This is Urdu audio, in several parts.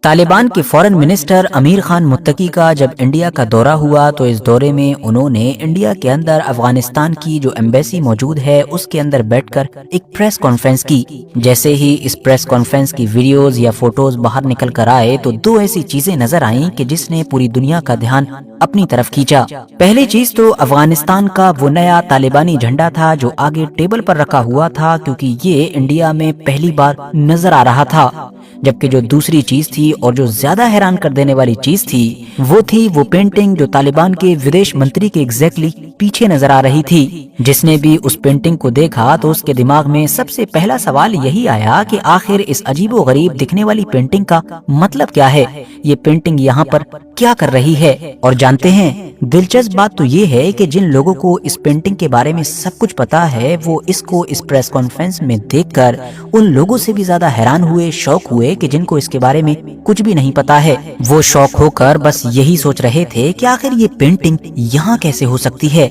طالبان کے فورن منسٹر امیر خان متقی کا جب انڈیا کا دورہ ہوا تو اس دورے میں انہوں نے انڈیا کے اندر افغانستان کی جو ایمبیسی موجود ہے اس کے اندر بیٹھ کر ایک پریس کانفرنس کی۔ جیسے ہی اس پریس کانفرنس کی ویڈیوز یا فوٹوز باہر نکل کر آئے تو دو ایسی چیزیں نظر آئیں کہ جس نے پوری دنیا کا دھیان اپنی طرف کھینچا۔ پہلی چیز تو افغانستان کا وہ نیا طالبانی جھنڈا تھا جو آگے ٹیبل پر رکھا ہوا تھا، کیونکہ یہ انڈیا میں پہلی بار نظر آ رہا تھا۔ جبکہ جو دوسری چیز تھی اور جو زیادہ حیران کر دینے والی چیز تھی وہ پینٹنگ جو طالبان کے ودیش منتری کے ایگزیکٹلی پیچھے نظر آ رہی تھی۔ جس نے بھی اس پینٹنگ کو دیکھا تو اس کے دماغ میں سب سے پہلا سوال یہی آیا کہ آخر اس عجیب و غریب دکھنے والی پینٹنگ کا مطلب کیا ہے، یہ پینٹنگ یہاں پر کیا کر رہی ہے۔ اور جانتے ہیں دلچسپ بات تو یہ ہے کہ جن لوگوں کو اس پینٹنگ کے بارے میں سب کچھ پتا ہے وہ اس کو اس پریس کانفرنس میں دیکھ کر ان لوگوں سے بھی زیادہ حیران ہوئے، شوق ہوئے کہ جن کو اس کے بارے میں کچھ بھی نہیں پتا ہے۔ وہ شوق ہو کر بس یہی سوچ رہے تھے کہ آخر یہ پینٹنگ یہاں کیسے ہو سکتی ہے،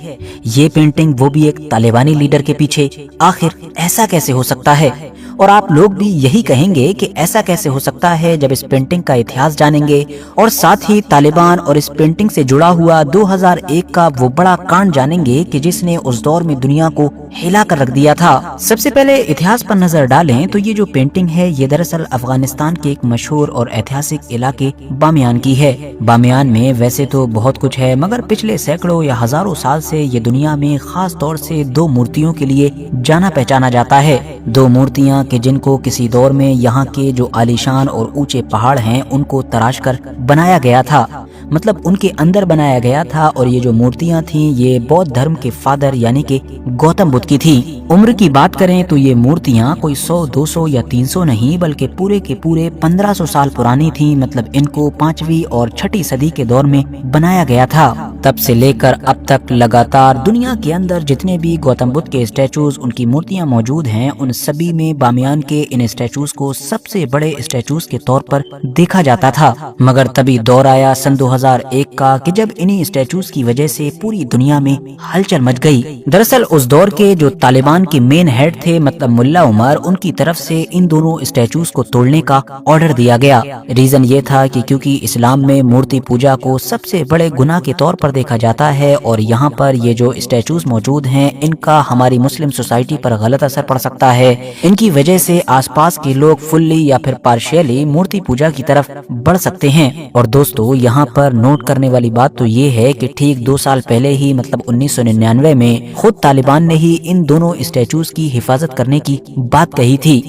یہ پینٹنگ وہ بھی ایک طالبانی لیڈر کے پیچھے، آخر ایسا کیسے ہو سکتا ہے۔ اور آپ لوگ بھی یہی کہیں گے کہ ایسا کیسے ہو سکتا ہے جب اس پینٹنگ کا اتہاس جانیں گے اور ساتھ ہی طالبان اور اس پینٹنگ سے جڑا ہوا 2001 کا وہ بڑا کانڈ جانیں گے کہ جس نے اس دور میں دنیا کو ہلا کر رکھ دیا تھا۔ سب سے پہلے اتہاس پر نظر ڈالیں تو یہ جو پینٹنگ ہے یہ دراصل افغانستان کے ایک مشہور اور ایتہاسک علاقے بامیان کی ہے۔ بامیان میں ویسے تو بہت کچھ ہے، مگر پچھلے سینکڑوں یا ہزاروں سال سے یہ دنیا میں خاص طور سے دو مورتیوں کے لیے جانا پہچانا جاتا ہے۔ دو مورتیاں کہ جن کو کسی دور میں یہاں کے جو عالیشان اور اونچے پہاڑ ہیں ان کو تراش کر بنایا گیا تھا، مطلب ان کے اندر بنایا گیا تھا۔ اور یہ جو مورتیاں تھیں یہ بودھ دھرم کے فادر یعنی کہ گوتم بدھ کی تھی۔ عمر کی بات کریں تو یہ مورتیاں کوئی 100، 200 یا 300 نہیں بلکہ پورے کے پورے 1500 سال پرانی تھیں، مطلب ان کو 5ویں اور 6ٹھی صدی کے دور میں بنایا گیا تھا۔ تب سے لے کر اب تک لگاتار دنیا کے اندر جتنے بھی گوتم بدھ کے اسٹیچوز ان کی مورتیاں موجود ہیں ان سبھی میں بامیان کے ان اسٹیچوز کو سب سے بڑے اسٹیچوز کے طور پر دیکھا جاتا تھا۔ مگر تبھی دور آیا سن 2001 کا کہ جب انہی اسٹیچوز کی وجہ سے پوری دنیا میں ہلچل مچ گئی۔ دراصل اس دور کے جو طالبان کے مین ہیڈ تھے مطلب ملا عمر، ان کی طرف سے ان دونوں اسٹیچوز کو توڑنے کا آرڈر دیا گیا۔ ریزن یہ تھا کہ کیونکہ اسلام میں مورتی پوجا کو سب سے بڑے گناہ کے طور پر دیکھا جاتا ہے اور یہاں پر یہ جو اسٹیچوز موجود ہیں ان کا ہماری مسلم سوسائٹی پر غلط اثر پڑ سکتا ہے، ان کی وجہ سے آس پاس کے لوگ فلی یا پھر پارشیلی مورتی پوجا کی طرف بڑھ سکتے ہیں۔ اور دوستو یہاں پر نوٹ کرنے والی بات تو یہ ہے کہ ٹھیک 2 سال پہلے ہی مطلب 1999 میں خود طالبان نے ہی ان دونوں اسٹیچوز کی حفاظت کرنے کی بات کہی تھی۔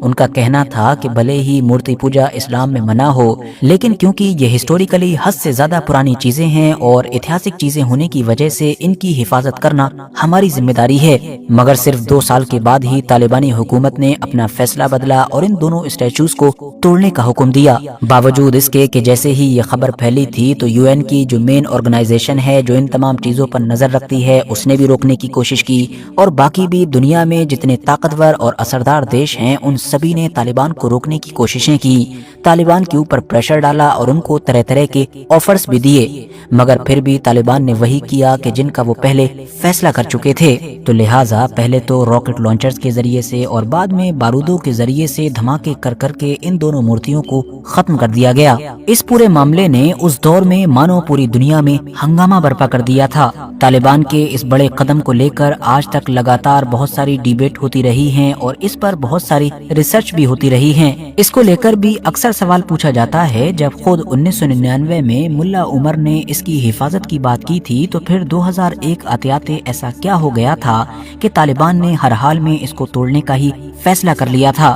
ان کا کہنا تھا کہ بھلے ہی مورتی پوجا اسلام میں منع ہو لیکن کیونکہ یہ ہسٹوریکلی حد سے زیادہ پرانی چیزیں ہیں اور ایتہاسک چیزیں ہونے کی وجہ سے ان کی حفاظت کرنا ہماری ذمہ داری ہے۔ مگر صرف 2 سال کے بعد ہی طالبانی حکومت نے اپنا فیصلہ بدلا اور ان دونوں اسٹیچوز کو توڑنے کا حکم دیا۔ باوجود اس کے کہ جیسے ہی یہ خبر پھیلی تھی تو UN کی جو مین آرگنائزیشن ہے جو ان تمام چیزوں پر نظر رکھتی ہے اس نے بھی روکنے کی کوشش کی، اور باقی بھی دنیا میں جتنے طاقتور اور اثردار دیش ہیں ان سبھی نے طالبان کو روکنے کی کوششیں کی، طالبان کے اوپر پریشر ڈالا اور ان کو طرح طرح کے آفرز بھی دیے، مگر پھر بھی طالبان نے وہی کیا کہ جن کا وہ پہلے فیصلہ کر چکے تھے۔ تو لہٰذا پہلے تو راکٹ لانچرز کے ذریعے سے اور بعد میں بارودوں کے ذریعے سے دھماکے کر کر کے ان دونوں مورتیوں کو ختم کر دیا گیا۔ اس پورے معاملے نے اس دور میں مانو پوری دنیا میں ہنگامہ برپا کر دیا تھا۔ طالبان کے اس بڑے قدم کو لے کر آج تک لگاتار بہت ساری ڈیبیٹ ہوتی رہی ہیں اور اس پر بہت ساری ریسرچ بھی ہوتی رہی ہیں۔ اس کو لے کر بھی اکثر سوال پوچھا جاتا ہے جب خود 1999 میں ملا عمر نے اس کی حفاظت کی بات کی تھی تو پھر 2001 آتے آتے ایسا کیا ہو گیا تھا کہ طالبان نے ہر حال میں اس کو توڑنے کا ہی فیصلہ کر لیا تھا۔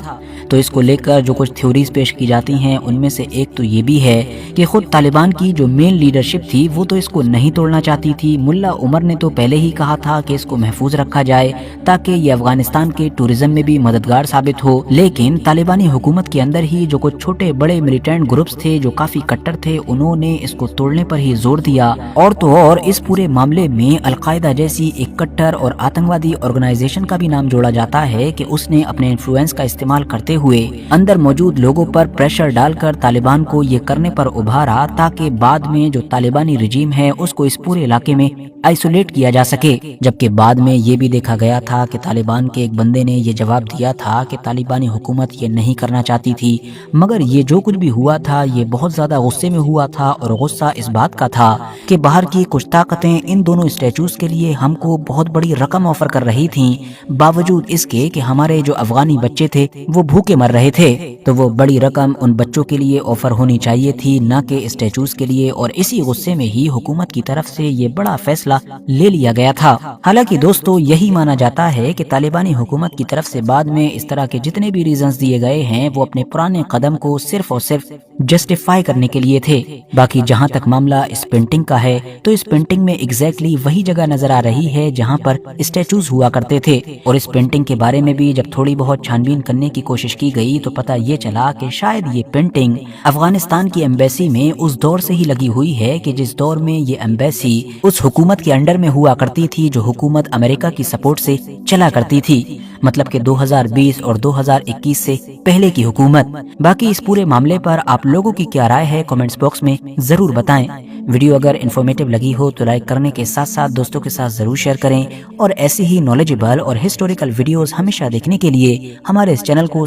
تو اس کو لے کر جو کچھ تھیوریز پیش کی جاتی ہیں ان میں سے ایک تو یہ بھی ہے کہ خود طالبان کی جو مین لیڈرشپ تھی وہ تو اس کو نہیں توڑنا چاہتی تھی۔ ملا عمر نے تو پہلے ہی کہا تھا کہ اس کو محفوظ رکھا جائے تاکہ یہ افغانستان کے ٹورزم میں بھی مددگار ثابت ہو، لیکن طالبانی حکومت کے اندر ہی جو کچھ چھوٹے بڑے ملیٹنٹ گروپس تھے جو کافی کٹر تھے انہوں نے اس کو توڑنے پر ہی زور دیا۔ اور تو اور اس پورے معاملے میں القاعدہ جیسی ایک کٹر اور آتنکوادی آرگنائزیشن کا بھی نام جوڑا جاتا ہے کہ اس نے اپنے انفلوئنس کا استعمال کرتے ہوئے اندر موجود لوگوں پر پریشر ڈال کر طالبان کو یہ کرنے پر ابھارا تاکہ بعد میں جو طالبانی رجیم ہے اس کو اس پورے علاقے میں آئسولیٹ کیا جا سکے، جبکہ بعد میں یہ بھی دیکھا گیا تھا کہ طالبان کے ایک بندے نے یہ جواب دیا تھا کہ طالبانی حکومت یہ نہیں کرنا چاہتی تھی، مگر یہ جو کچھ بھی ہوا تھا یہ بہت زیادہ غصے میں ہوا تھا، اور غصہ اس بات کا تھا کہ باہر کی کچھ طاقتیں ان دونوں اسٹیچوز کے لیے ہم کو بہت بڑی رقم آفر کر رہی تھیں، باوجود اس کے کہ ہمارے جو افغانی بچے تھے وہ بھوکے مر رہے تھے، تو وہ بڑی رقم ان بچوں کے لیے آفر ہونی چاہیے تھی، نہ کہ اسٹیچوز کے لیے، اور اسی غصے میں ہی حکومت کی طرف سے یہ بڑا فیصلہ لے لیا گیا تھا۔ حالانکہ دوستو یہی مانا جاتا ہے کہ طالبانی حکومت کی طرف سے بعد میں اس طرح کے جتنے بھی ریزنز دیے گئے ہیں وہ اپنے پرانے قدم کو صرف اور صرف جسٹیفائی کرنے کے لیے تھے۔ باقی جہاں تک معاملہ اس پینٹنگ کا ہے تو اس پینٹنگ میں ایگزیکٹلی وہی جگہ نظر آ رہی ہے جہاں پر اسٹیچوز ہوا کرتے تھے، اور اس پینٹنگ کے بارے میں بھی جب تھوڑی بہت چھان بین کرنے کی کوشش کی گئی تو پتہ یہ چلا کہ شاید یہ پینٹنگ افغانستان کی ایمبیسی میں اس دور سے ہی لگی ہوئی ہے کہ جس دور میں یہ ایمبیسی اس حکومت کے انڈر میں ہوا کرتی تھی جو حکومت امریکہ کی سپورٹ سے چلا کرتی تھی، مطلب کہ 2020 اور 2021 سے پہلے کی حکومت۔ باقی اس پورے معاملے پر آپ لوگوں کی کیا رائے ہے کمنٹس باکس میں ضرور بتائیں۔ ویڈیو اگر انفارمیٹیو لگی ہو تو لائک کرنے کے ساتھ ساتھ دوستوں کے ساتھ ضرور شیئر کریں، اور ایسی ہی نالجبل اور ہسٹوریکل ویڈیوز ہمیشہ دیکھنے کے لیے ہمارے اس چینل کو